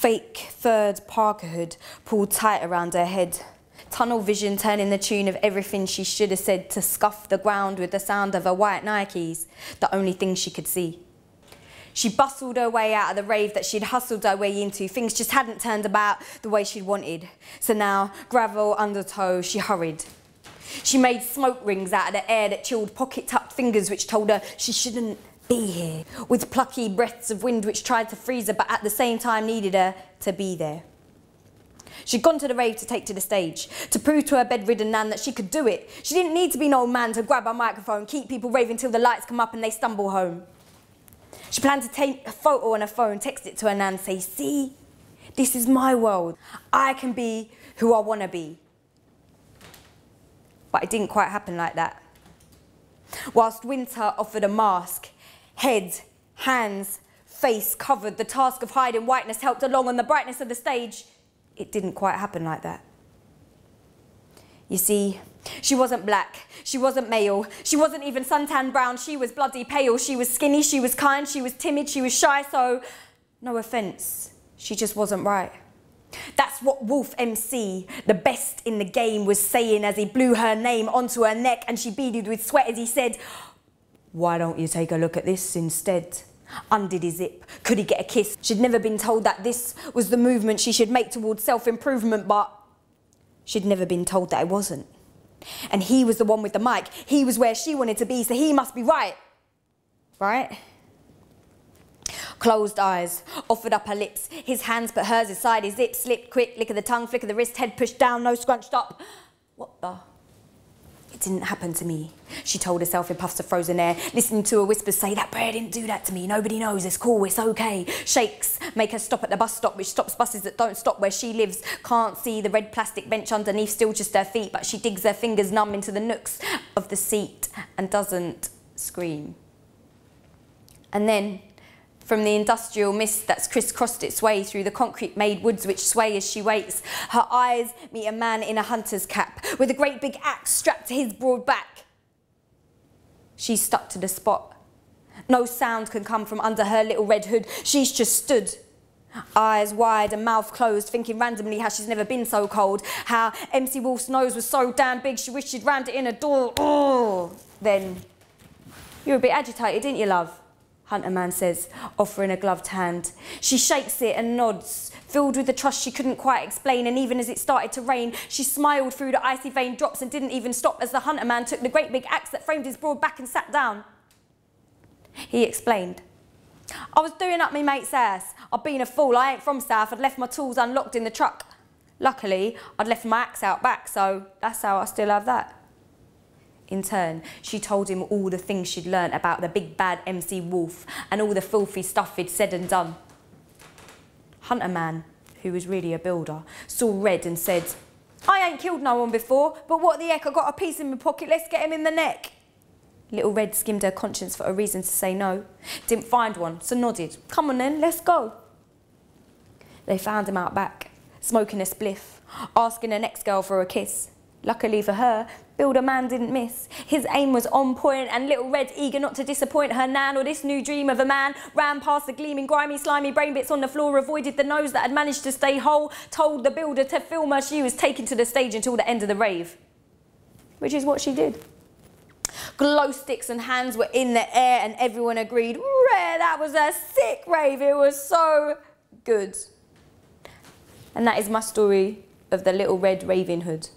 Fake third Parker hood pulled tight around her head. Tunnel vision turning the tune of everything she should have said to scuff the ground with the sound of her white Nikes, the only thing she could see. She bustled her way out of the rave that she'd hustled her way into. Things just hadn't turned about the way she'd wanted. So now, gravel under toe, she hurried. She made smoke rings out of the air that chilled pocket-tucked fingers which told her she shouldn't be here, with plucky breaths of wind which tried to freeze her but at the same time needed her to be there. She'd gone to the rave to take to the stage, to prove to her bedridden nan that she could do it. She didn't need to be an old man to grab a microphone, keep people raving till the lights come up and they stumble home. She planned to take a photo on her phone, text it to her nan, say, see, this is my world. I can be who I want to be. But it didn't quite happen like that. Whilst winter offered a mask, head, hands, face covered, the task of hiding whiteness helped along on the brightness of the stage. It didn't quite happen like that. You see, she wasn't black, she wasn't male, she wasn't even suntan brown, she was bloody pale, she was skinny, she was kind, she was timid, she was shy, so no offence, she just wasn't right. That's what Wolf MC, the best in the game, was saying as he blew her name onto her neck and she beaded with sweat as he said, why don't you take a look at this instead? Undid his zip. Could he get a kiss? She'd never been told that this was the movement she should make towards self-improvement, but she'd never been told that it wasn't. And he was the one with the mic. He was where she wanted to be, so he must be right. Right? Closed eyes, offered up her lips. His hands put hers aside, his zip slipped quick, lick of the tongue, flick of the wrist, head pushed down, nose scrunched up. What the? It didn't happen to me, she told herself in puffs of frozen air, listening to a whisper say, that prayer didn't do that to me, nobody knows, it's cool, it's okay. Shakes make her stop at the bus stop, which stops buses that don't stop where she lives. Can't see the red plastic bench underneath, still just her feet, but she digs her fingers numb into the nooks of the seat and doesn't scream. And then, from the industrial mist that's crisscrossed its way through the concrete-made woods which sway as she waits, her eyes meet a man in a hunter's cap, with a great big axe strapped to his broad back. She's stuck to the spot. No sound can come from under her little red hood. She's just stood, eyes wide and mouth closed, thinking randomly how she's never been so cold, how MC Wolf's nose was so damn big she wished she'd rammed it in a door. Oh, then, you were a bit agitated, didn't you, love? Hunter man says, offering a gloved hand. She shakes it and nods, filled with the trust she couldn't quite explain, and even as it started to rain, she smiled through the icy vein drops and didn't even stop as the hunter man took the great big axe that framed his broad back and sat down. He explained, I was doing up me mate's ass. I'd been a fool, I ain't from South, I'd left my tools unlocked in the truck. Luckily, I'd left my axe out back, so that's how I still have that. In turn, she told him all the things she'd learnt about the big bad MC Wolf and all the filthy stuff he'd said and done. Hunter man, who was really a builder, saw red and said, I ain't killed no one before, but what the heck, I got a piece in my pocket, let's get him in the neck. Little Red skimmed her conscience for a reason to say no. Didn't find one, so nodded. Come on then, let's go. They found him out back, smoking a spliff, asking the next girl for a kiss. Luckily for her, Builder Man didn't miss. His aim was on point, and Little Red, eager not to disappoint her nan or this new dream of a man, ran past the gleaming, grimy, slimy brain bits on the floor, avoided the nose that had managed to stay whole, told the builder to film her. She was taken to the stage until the end of the rave. Which is what she did. Glow sticks and hands were in the air, and everyone agreed, "Rare, that was a sick rave, it was so good." And that is my story of the Little Red Raving Hood.